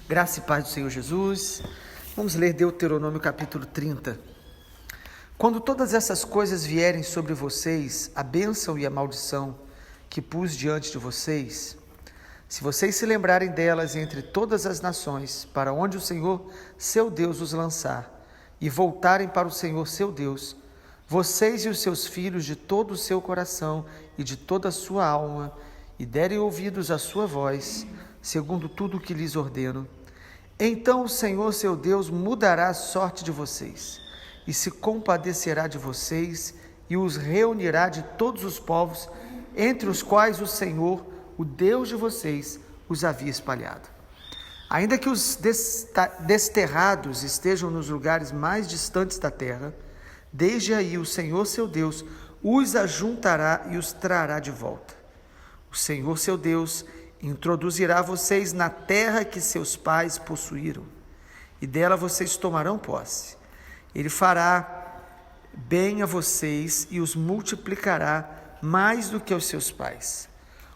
Graça e paz do Senhor Jesus. Vamos ler Deuteronômio capítulo 30. Quando todas essas coisas vierem sobre vocês, a bênção e a maldição que pus diante de vocês, se vocês se lembrarem delas entre todas as nações, para onde o Senhor, seu Deus, os lançar, e voltarem para o Senhor, seu Deus, vocês e os seus filhos de todo o seu coração e de toda a sua alma, e derem ouvidos à sua voz, segundo tudo o que lhes ordeno, então o Senhor, seu Deus, mudará a sorte de vocês, e se compadecerá de vocês, e os reunirá de todos os povos, entre os quais o Senhor, o Deus de vocês, os havia espalhado. Ainda que os desterrados estejam nos lugares mais distantes da terra, desde aí o Senhor, seu Deus, os ajuntará e os trará de volta. O Senhor, seu Deus, introduzirá vocês na terra que seus pais possuíram, e dela vocês tomarão posse. Ele fará bem a vocês e os multiplicará mais do que aos seus pais.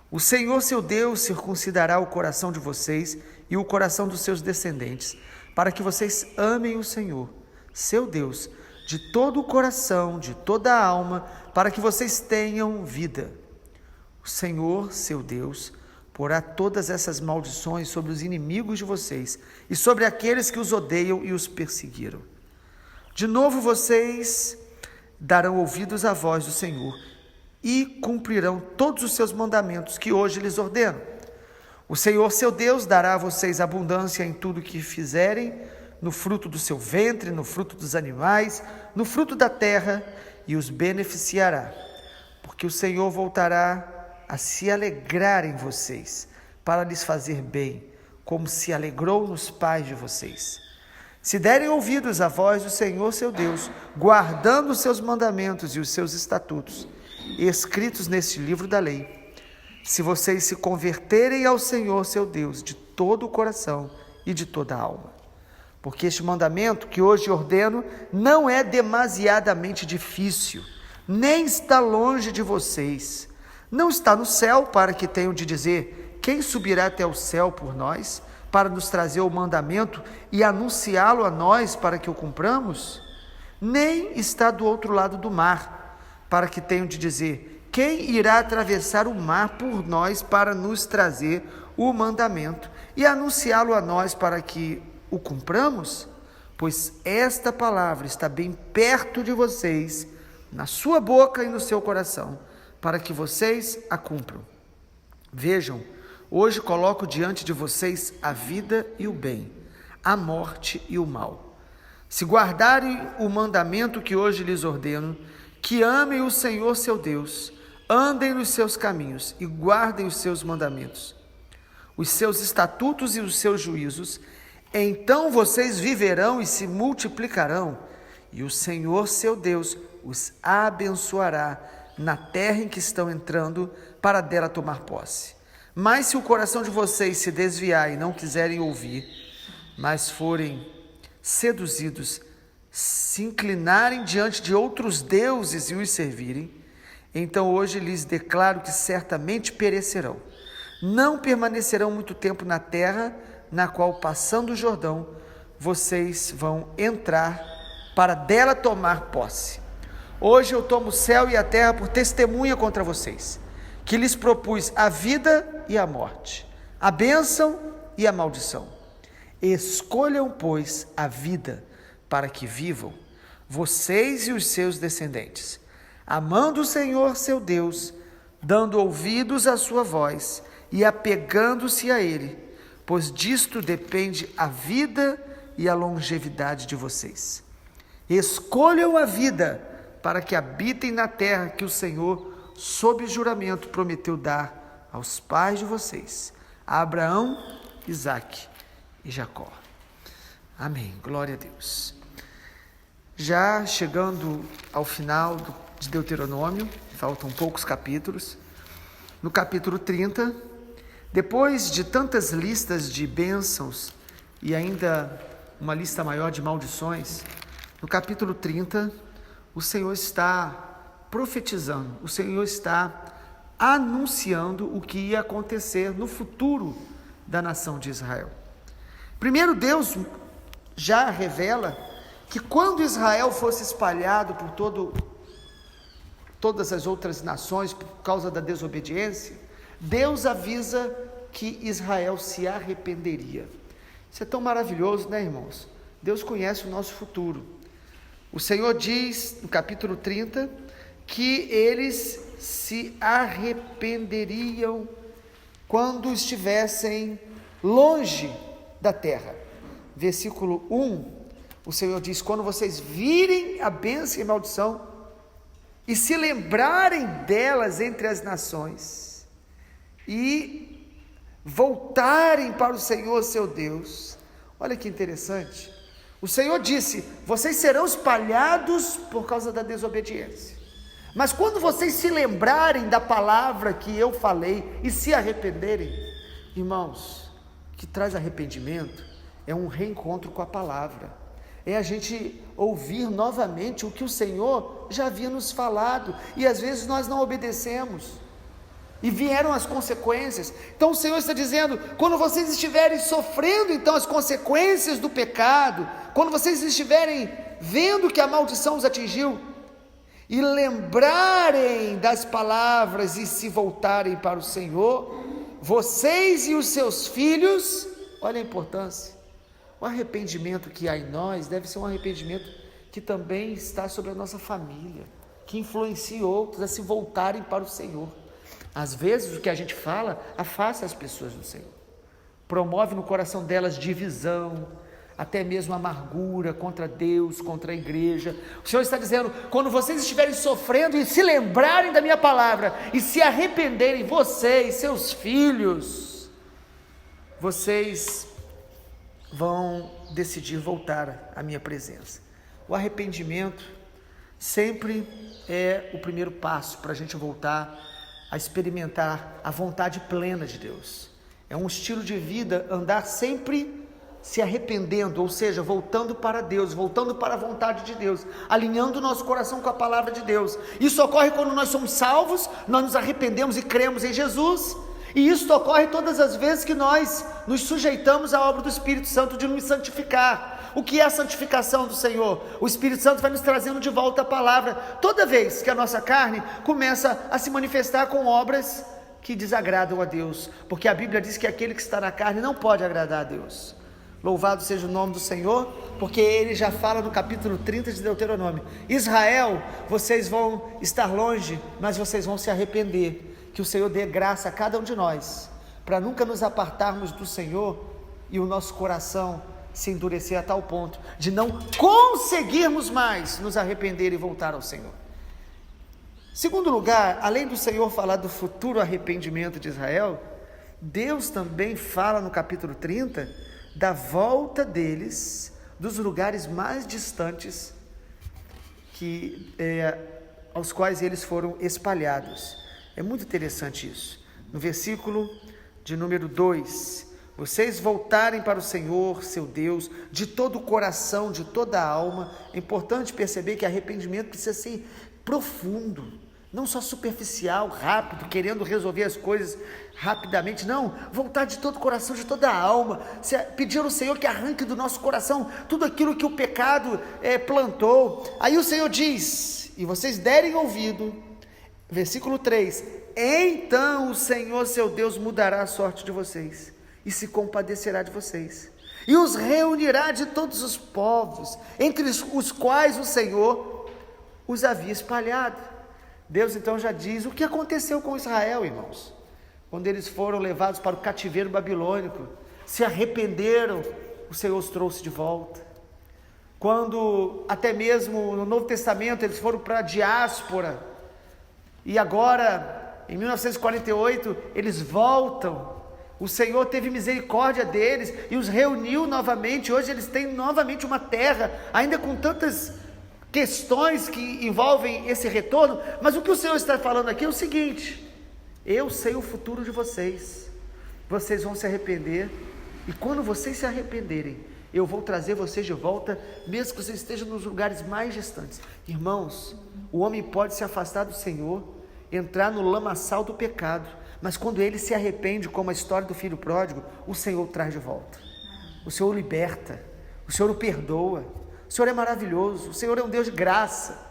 O Senhor, seu Deus, circuncidará o coração de vocês e o coração dos seus descendentes, para que vocês amem o Senhor, seu Deus, de todo o coração, de toda a alma, para que vocês tenham vida. O Senhor, seu Deus, porá todas essas maldições sobre os inimigos de vocês e sobre aqueles que os odeiam e os perseguiram. De novo vocês darão ouvidos à voz do Senhor e cumprirão todos os seus mandamentos que hoje lhes ordeno. O Senhor, seu Deus, dará a vocês abundância em tudo que fizerem, no fruto do seu ventre, no fruto dos animais, no fruto da terra, e os beneficiará, porque o Senhor voltará a se alegrar em vocês, para lhes fazer bem, como se alegrou nos pais de vocês. Se derem ouvidos à voz do Senhor, seu Deus, guardando os seus mandamentos e os seus estatutos, escritos neste livro da lei, se vocês se converterem ao Senhor, seu Deus, de todo o coração e de toda a alma. Porque este mandamento que hoje ordeno não é demasiadamente difícil, nem está longe de vocês. Não está no céu para que tenham de dizer: quem subirá até o céu por nós, para nos trazer o mandamento e anunciá-lo a nós para que o cumpramos? Nem está do outro lado do mar, para que tenham de dizer: quem irá atravessar o mar por nós para nos trazer o mandamento e anunciá-lo a nós para que o cumpramos? Pois esta palavra está bem perto de vocês, na sua boca e no seu coração, para que vocês a cumpram. Vejam, hoje coloco diante de vocês a vida e o bem, a morte e o mal. Se guardarem o mandamento que hoje lhes ordeno, que amem o Senhor seu Deus, andem nos seus caminhos e guardem os seus mandamentos, os seus estatutos e os seus juízos, então vocês viverão e se multiplicarão, e o Senhor seu Deus os abençoará na terra em que estão entrando, para dela tomar posse. Mas se o coração de vocês se desviar e não quiserem ouvir, mas forem seduzidos, se inclinarem diante de outros deuses e os servirem, então hoje lhes declaro que certamente perecerão. Não permanecerão muito tempo na terra, na qual, passando o Jordão, vocês vão entrar para dela tomar posse. Hoje eu tomo o céu e a terra por testemunha contra vocês, que lhes propus a vida e a morte, a bênção e a maldição. Escolham, pois, a vida, para que vivam, vocês e os seus descendentes, amando o Senhor seu Deus, dando ouvidos à sua voz e apegando-se a Ele, pois disto depende a vida e a longevidade de vocês. Escolham a vida, para que habitem na terra que o Senhor, sob juramento, prometeu dar aos pais de vocês, a Abraão, Isaque e Jacó. Amém. Glória a Deus. Já chegando ao final de Deuteronômio, faltam poucos capítulos. No capítulo 30, depois de tantas listas de bênçãos e ainda uma lista maior de maldições, no capítulo 30, o Senhor está profetizando, o Senhor está anunciando o que ia acontecer no futuro da nação de Israel. Primeiro, Deus já revela que quando Israel fosse espalhado por todas as outras nações por causa da desobediência, Deus avisa que Israel se arrependeria. Isso é tão maravilhoso, né, irmãos? Deus conhece o nosso futuro. O Senhor diz no capítulo 30 que eles se arrependeriam quando estivessem longe da terra. Versículo 1, o Senhor diz: quando vocês virem a bênção e a maldição e se lembrarem delas entre as nações e voltarem para o Senhor seu Deus. Olha que interessante. O Senhor disse: vocês serão espalhados por causa da desobediência, mas quando vocês se lembrarem da palavra que eu falei e se arrependerem, irmãos, o que traz arrependimento é um reencontro com a palavra, é a gente ouvir novamente o que o Senhor já havia nos falado, e às vezes nós não obedecemos, e vieram as consequências. Então o Senhor está dizendo: quando vocês estiverem sofrendo então as consequências do pecado, quando vocês estiverem vendo que a maldição os atingiu, e lembrarem das palavras e se voltarem para o Senhor, vocês e os seus filhos, olha a importância, o arrependimento que há em nós deve ser um arrependimento que também está sobre a nossa família, que influencia outros a se voltarem para o Senhor. Às vezes o que a gente fala afasta as pessoas do Senhor, promove no coração delas divisão, até mesmo amargura contra Deus, contra a igreja. O Senhor está dizendo: quando vocês estiverem sofrendo e se lembrarem da minha palavra e se arrependerem, vocês, seus filhos, vocês vão decidir voltar à minha presença. O arrependimento sempre é o primeiro passo para a gente voltar a experimentar a vontade plena de Deus. É um estilo de vida andar sempre se arrependendo, ou seja, voltando para Deus, voltando para a vontade de Deus, alinhando o nosso coração com a palavra de Deus. Isso ocorre quando nós somos salvos, nós nos arrependemos e cremos em Jesus, e isso ocorre todas as vezes que nós nos sujeitamos à obra do Espírito Santo de nos santificar. O que é a santificação do Senhor? O Espírito Santo vai nos trazendo de volta a palavra, toda vez que a nossa carne começa a se manifestar com obras que desagradam a Deus, porque a Bíblia diz que aquele que está na carne não pode agradar a Deus. Louvado seja o nome do Senhor, porque ele já fala no capítulo 30 de Deuteronômio: Israel, vocês vão estar longe, mas vocês vão se arrepender. Que o Senhor dê graça a cada um de nós, para nunca nos apartarmos do Senhor e o nosso coração se endurecer a tal ponto de não conseguirmos mais nos arrepender e voltar ao Senhor. Segundo lugar, além do Senhor falar do futuro arrependimento de Israel, Deus também fala no capítulo 30 da volta deles dos lugares mais distantes aos quais eles foram espalhados. É muito interessante isso. No versículo de número 2: vocês voltarem para o Senhor, seu Deus, de todo o coração, de toda a alma. É importante perceber que arrependimento precisa ser profundo, não só superficial, rápido, querendo resolver as coisas rapidamente. Não, voltar de todo o coração, de toda a alma, pedir ao Senhor que arranque do nosso coração tudo aquilo que o pecado plantou. Aí o Senhor diz: e vocês derem ouvido, versículo 3: então o Senhor seu Deus mudará a sorte de vocês e se compadecerá de vocês, e os reunirá de todos os povos, entre os quais o Senhor os havia espalhado. Deus então já diz o que aconteceu com Israel, irmãos, quando eles foram levados para o cativeiro babilônico, se arrependeram, o Senhor os trouxe de volta. Quando até mesmo no Novo Testamento eles foram para a diáspora, e agora em 1948 eles voltam, o Senhor teve misericórdia deles e os reuniu novamente. Hoje eles têm novamente uma terra, ainda com tantas questões que envolvem esse retorno, mas o que o Senhor está falando aqui é o seguinte: eu sei o futuro de vocês, vocês vão se arrepender, e quando vocês se arrependerem, eu vou trazer vocês de volta, mesmo que vocês estejam nos lugares mais distantes. Irmãos, o homem pode se afastar do Senhor, entrar no lamaçal do pecado, mas quando ele se arrepende, como a história do filho pródigo, o Senhor traz de volta. o Senhor o liberta, o Senhor o perdoa, o Senhor é maravilhoso, o Senhor é um Deus de graça.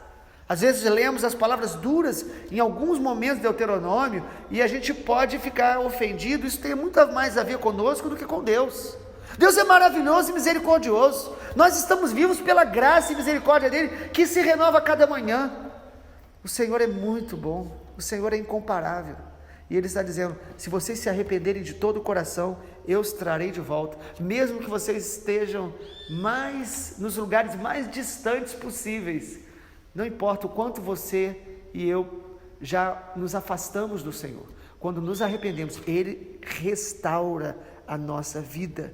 Às vezes lemos as palavras duras em alguns momentos do Deuteronômio e a gente pode ficar ofendido. Isso tem muito mais a ver conosco do que com Deus. Deus é maravilhoso e misericordioso. Nós estamos vivos pela graça e misericórdia dele, que se renova a cada manhã. O Senhor é muito bom, o Senhor é incomparável. E Ele está dizendo: se vocês se arrependerem de todo o coração, eu os trarei de volta. Mesmo que vocês estejam nos lugares mais distantes possíveis, não importa o quanto você e eu já nos afastamos do Senhor, quando nos arrependemos, Ele restaura a nossa vida.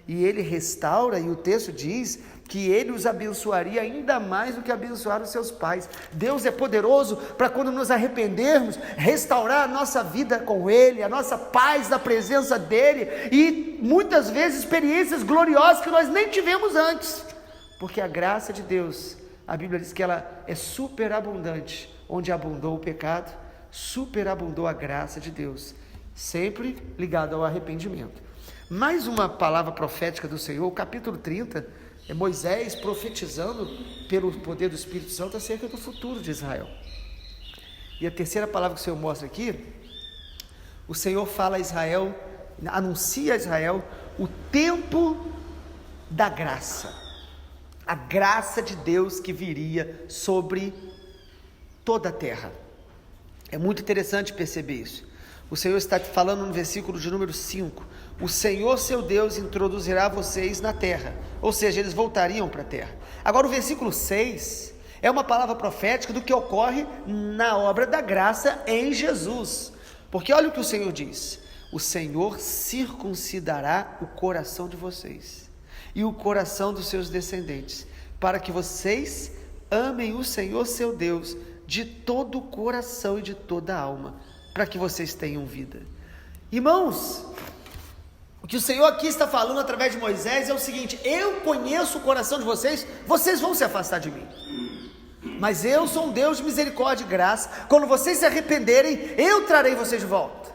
E Ele restaura, e o texto diz que Ele os abençoaria ainda mais do que abençoaram os seus pais. Deus é poderoso para, quando nos arrependermos, restaurar a nossa vida com Ele, a nossa paz na presença dEle, e muitas vezes experiências gloriosas que nós nem tivemos antes, porque a graça de Deus, a Bíblia diz que ela é superabundante. Onde abundou o pecado, superabundou a graça de Deus, sempre ligado ao arrependimento. Mais uma palavra profética do Senhor, o capítulo 30, é Moisés profetizando pelo poder do Espírito Santo acerca do futuro de Israel. E a terceira palavra que o Senhor mostra aqui, o Senhor fala a Israel, anuncia a Israel o tempo da graça, a graça de Deus que viria sobre toda a terra. É muito interessante perceber isso. O Senhor está falando no versículo de número 5, o Senhor seu Deus introduzirá vocês na terra, ou seja, eles voltariam para a terra. Agora o versículo 6 é uma palavra profética do que ocorre na obra da graça em Jesus, porque olha o que o Senhor diz: o Senhor circuncidará o coração de vocês e o coração dos seus descendentes, para que vocês amem o Senhor seu Deus de todo o coração e de toda a alma, para que vocês tenham vida. Irmãos, o que o Senhor aqui está falando através de Moisés é o seguinte: eu conheço o coração de vocês, vocês vão se afastar de mim, mas eu sou um Deus de misericórdia e graça. Quando vocês se arrependerem, eu trarei vocês de volta.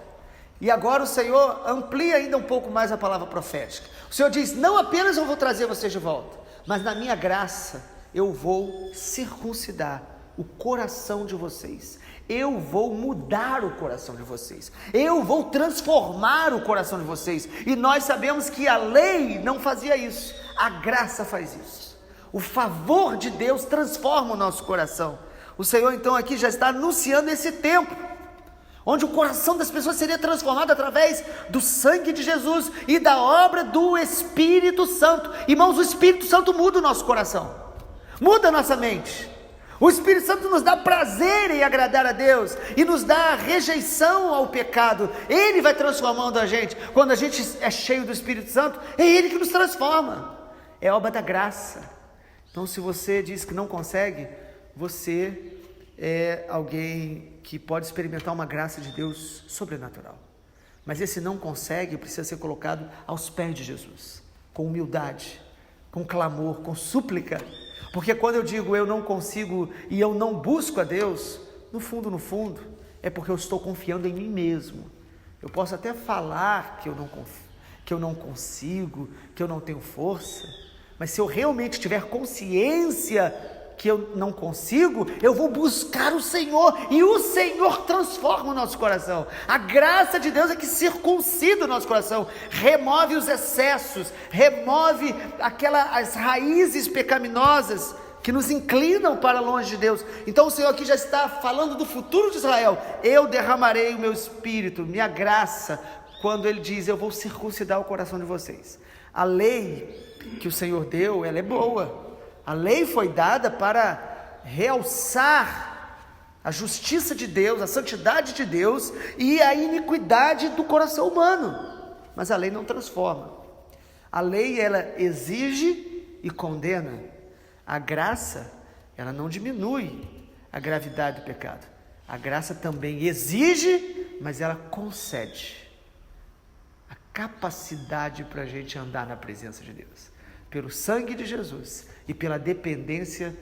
E agora o Senhor amplia ainda um pouco mais a palavra profética. O Senhor diz: não apenas eu vou trazer vocês de volta, mas na minha graça eu vou circuncidar o coração de vocês, eu vou mudar o coração de vocês, eu vou transformar o coração de vocês. E nós sabemos que a lei não fazia isso, a graça faz isso. O favor de Deus transforma o nosso coração. O Senhor então aqui já está anunciando esse tempo, onde o coração das pessoas seria transformado através do sangue de Jesus e da obra do Espírito Santo. Irmãos, o Espírito Santo muda o nosso coração, muda a nossa mente. O Espírito Santo nos dá prazer em agradar a Deus e nos dá rejeição ao pecado. Ele vai transformando a gente. Quando a gente é cheio do Espírito Santo, é Ele que nos transforma. É obra da graça. Então, se você diz que não consegue, você é alguém que pode experimentar uma graça de Deus sobrenatural. Mas esse não consegue precisa ser colocado aos pés de Jesus, com humildade, com clamor, com súplica. Porque quando eu digo eu não consigo e eu não busco a Deus, no fundo, é porque eu estou confiando em mim mesmo. Eu posso até falar que eu não consigo, que eu não tenho força, mas se eu realmente tiver consciência que eu não consigo, eu vou buscar o Senhor, e o Senhor transforma o nosso coração. A graça de Deus é que circuncida o nosso coração, remove os excessos, remove as raízes pecaminosas que nos inclinam para longe de Deus. Então o Senhor aqui já está falando do futuro de Israel. Eu derramarei o meu espírito, minha graça, quando Ele diz: eu vou circuncidar o coração de vocês. A lei que o Senhor deu, ela é boa. A lei foi dada para realçar a justiça de Deus, a santidade de Deus e a iniquidade do coração humano. Mas a lei não transforma. A lei, ela exige e condena. A graça, ela não diminui a gravidade do pecado. A graça também exige, mas ela concede a capacidade para a gente andar na presença de Deus. Pelo sangue de Jesus e pela dependência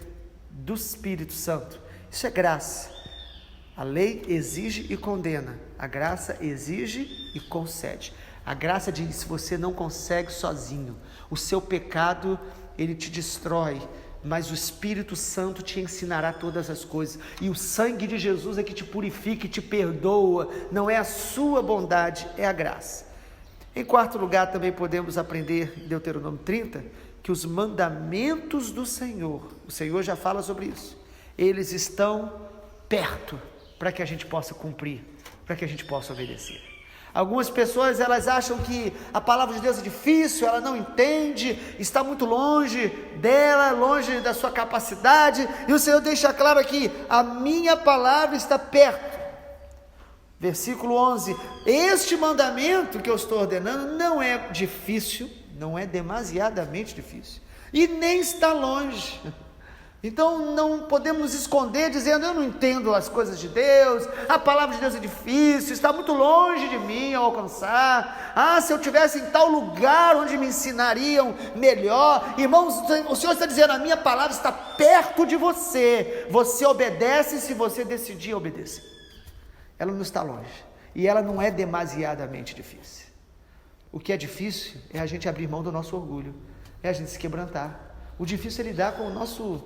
do Espírito Santo. Isso é graça. A lei exige e condena, a graça exige e concede. A graça diz: você não consegue sozinho. O seu pecado, ele te destrói, mas o Espírito Santo te ensinará todas as coisas. E o sangue de Jesus é que te purifica e te perdoa. Não é a sua bondade, é a graça. Em quarto lugar, também podemos aprender em Deuteronômio 30, que os mandamentos do Senhor, o Senhor já fala sobre isso, eles estão perto para que a gente possa cumprir, para que a gente possa obedecer. Algumas pessoas, elas acham que a palavra de Deus é difícil, ela não entende, está muito longe dela, longe da sua capacidade, e o Senhor deixa claro aqui: a minha palavra está perto. Versículo 11, este mandamento que eu estou ordenando não é difícil, não é demasiadamente difícil, e nem está longe. Então não podemos nos esconder dizendo: eu não entendo as coisas de Deus, a palavra de Deus é difícil, está muito longe de mim ao alcançar. Se eu tivesse em tal lugar onde me ensinariam melhor. Irmãos, o Senhor está dizendo: a minha palavra está perto de você, você obedece se você decidir obedecer. Ela não está longe, e ela não é demasiadamente difícil. O que é difícil é a gente abrir mão do nosso orgulho, é a gente se quebrantar. O difícil é lidar com o nosso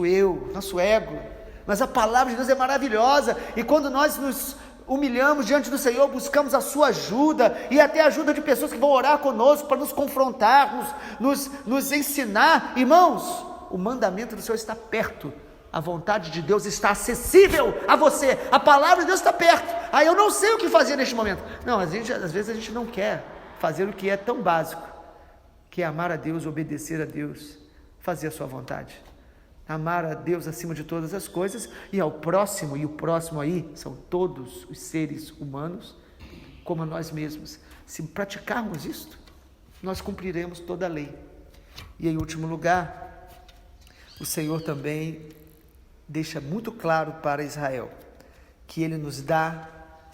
eu, nosso ego. Mas a palavra de Deus é maravilhosa, e quando nós nos humilhamos diante do Senhor, buscamos a sua ajuda, e até a ajuda de pessoas que vão orar conosco, para nos confrontar, nos ensinar. Irmãos, o mandamento do Senhor está perto, a vontade de Deus está acessível a você, a palavra de Deus está perto. Eu não sei o que fazer neste momento. Não, às vezes a gente não quer fazer o que é tão básico, que é amar a Deus, obedecer a Deus, fazer a sua vontade. Amar a Deus acima de todas as coisas, e ao próximo, e o próximo aí são todos os seres humanos, como a nós mesmos. Se praticarmos isto, nós cumpriremos toda a lei. E em último lugar, o Senhor também deixa muito claro para Israel que Ele nos dá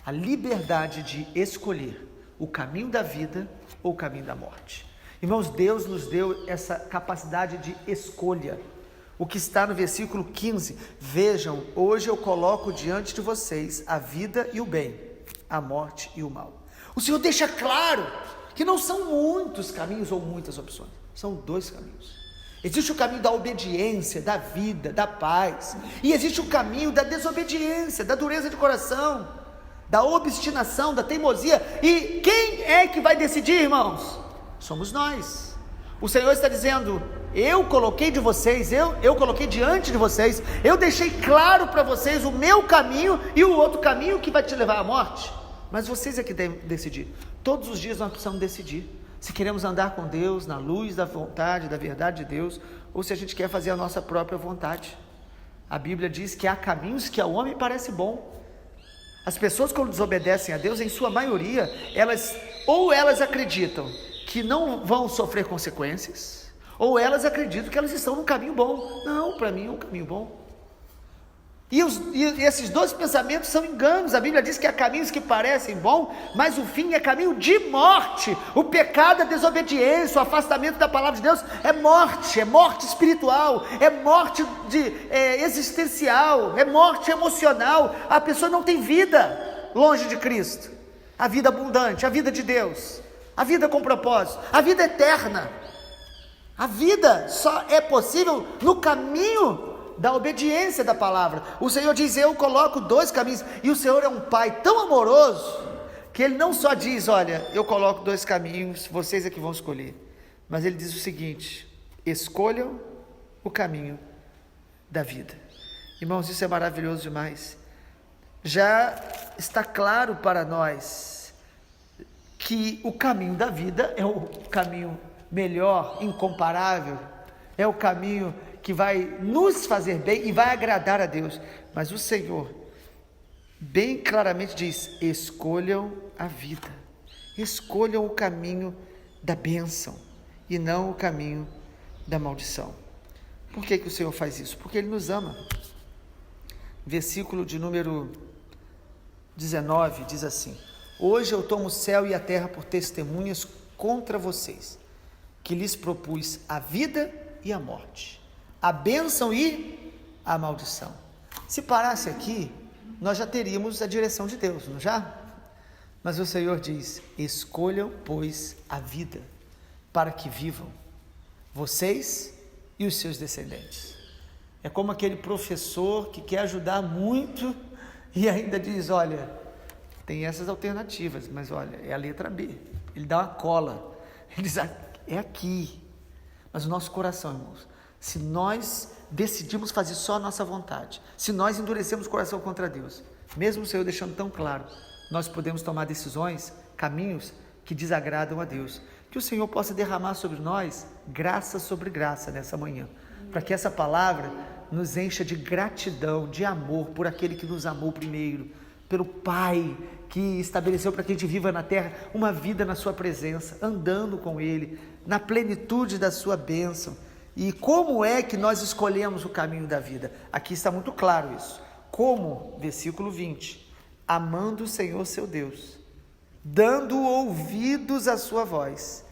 a liberdade de escolher o caminho da vida ou o caminho da morte. Irmãos, Deus nos deu essa capacidade de escolha. O que está no versículo 15: vejam, hoje eu coloco diante de vocês a vida e o bem, a morte e o mal. O Senhor deixa claro que não são muitos caminhos ou muitas opções, são 2 caminhos. Existe o caminho da obediência, da vida, da paz, e existe o caminho da desobediência, da dureza de coração, da obstinação, da teimosia. E quem é que vai decidir, irmãos? Somos nós. O Senhor está dizendo: eu coloquei de vocês, eu coloquei diante de vocês, eu deixei claro para vocês o meu caminho e o outro caminho que vai te levar à morte, mas vocês é que devem decidir. Todos os dias nós precisamos decidir se queremos andar com Deus na luz da vontade, da verdade de Deus, ou se a gente quer fazer a nossa própria vontade. A Bíblia diz que há caminhos que ao homem parece bom. As pessoas, quando desobedecem a Deus, em sua maioria, elas acreditam que não vão sofrer consequências, ou elas acreditam que elas estão num caminho bom. Não, para mim é um caminho bom. E esses 2 pensamentos são enganos. A Bíblia diz que há caminhos que parecem bons, mas o fim é caminho de morte. O pecado, a desobediência, o afastamento da palavra de Deus é morte espiritual, é morte existencial, é morte emocional. A pessoa não tem vida longe de Cristo, a vida abundante, a vida de Deus, a vida com propósito, a vida eterna. A vida só é possível no caminho da obediência da palavra. O Senhor diz: eu coloco 2 caminhos. E o Senhor é um Pai tão amoroso, que Ele não só diz: olha, eu coloco 2 caminhos, vocês é que vão escolher, mas Ele diz o seguinte: escolham o caminho da vida. Irmãos, isso é maravilhoso demais. Já está claro para nós que o caminho da vida é o caminho melhor, incomparável, é o caminho que vai nos fazer bem e vai agradar a Deus. Mas o Senhor bem claramente diz: escolham a vida, escolham o caminho da bênção e não o caminho da maldição. Por que o Senhor faz isso? Porque Ele nos ama. Versículo de número 19 diz assim: hoje eu tomo o céu e a terra por testemunhas contra vocês, que lhes propus a vida e a morte, a bênção e a maldição. Se parasse aqui, nós já teríamos a direção de Deus, não já? Mas o Senhor diz: escolham, pois, a vida, para que vivam, vocês e os seus descendentes. É como aquele professor que quer ajudar muito e ainda diz: olha, tem essas alternativas, mas olha, é a letra B. Ele dá uma cola, ele diz: é aqui. Mas o nosso coração, irmãos, se nós decidimos fazer só a nossa vontade, se nós endurecemos o coração contra Deus, mesmo o Senhor deixando tão claro, nós podemos tomar decisões, caminhos que desagradam a Deus. Que o Senhor possa derramar sobre nós graça sobre graça nessa manhã, para que essa palavra nos encha de gratidão, de amor por aquele que nos amou primeiro, pelo Pai que estabeleceu para que a gente viva na terra uma vida na sua presença, andando com Ele, na plenitude da sua bênção. E como é que nós escolhemos o caminho da vida? Aqui está muito claro isso. Como? Versículo 20. Amando o Senhor seu Deus, dando ouvidos à sua voz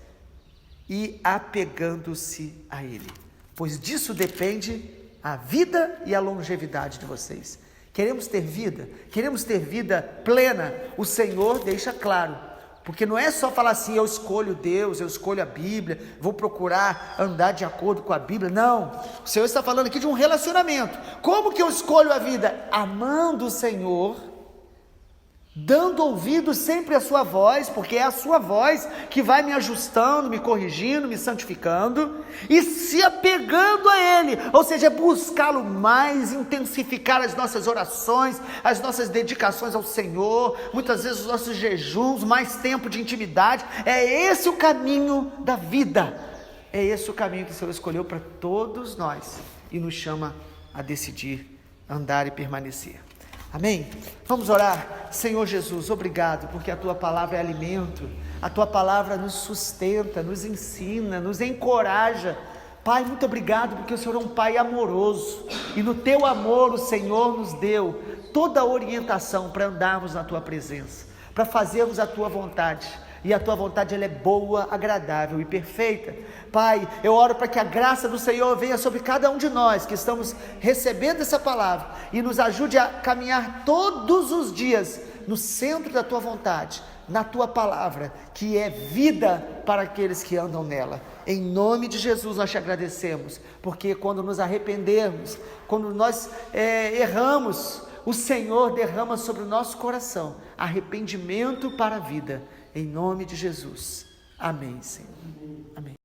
e apegando-se a Ele. Pois disso depende a vida e a longevidade de vocês. Queremos ter vida? Queremos ter vida plena? O Senhor deixa claro. Porque não é só falar assim: eu escolho Deus, eu escolho a Bíblia, vou procurar andar de acordo com a Bíblia. Não, o Senhor está falando aqui de um relacionamento. Como que eu escolho a vida? Amando o Senhor, dando ouvido sempre à sua voz, porque é a sua voz que vai me ajustando, me corrigindo, me santificando, e se apegando a Ele, ou seja, buscá-lo mais, intensificar as nossas orações, as nossas dedicações ao Senhor, muitas vezes os nossos jejuns, mais tempo de intimidade. É esse o caminho da vida, é esse o caminho que o Senhor escolheu para todos nós, e nos chama a decidir, andar e permanecer. Amém? Vamos orar. Senhor Jesus, obrigado, porque a Tua palavra é alimento, a Tua palavra nos sustenta, nos ensina, nos encoraja. Pai, muito obrigado, porque o Senhor é um Pai amoroso, e no Teu amor o Senhor nos deu toda a orientação para andarmos na Tua presença, para fazermos a Tua vontade. E a Tua vontade, ela é boa, agradável e perfeita. Pai, eu oro para que a graça do Senhor venha sobre cada um de nós que estamos recebendo essa palavra e nos ajude a caminhar todos os dias no centro da Tua vontade, na Tua palavra, que é vida para aqueles que andam nela. Em nome de Jesus nós te agradecemos, porque quando nos arrependermos, quando nós erramos, o Senhor derrama sobre o nosso coração arrependimento para a vida. Em nome de Jesus. Amém, Senhor. Amém.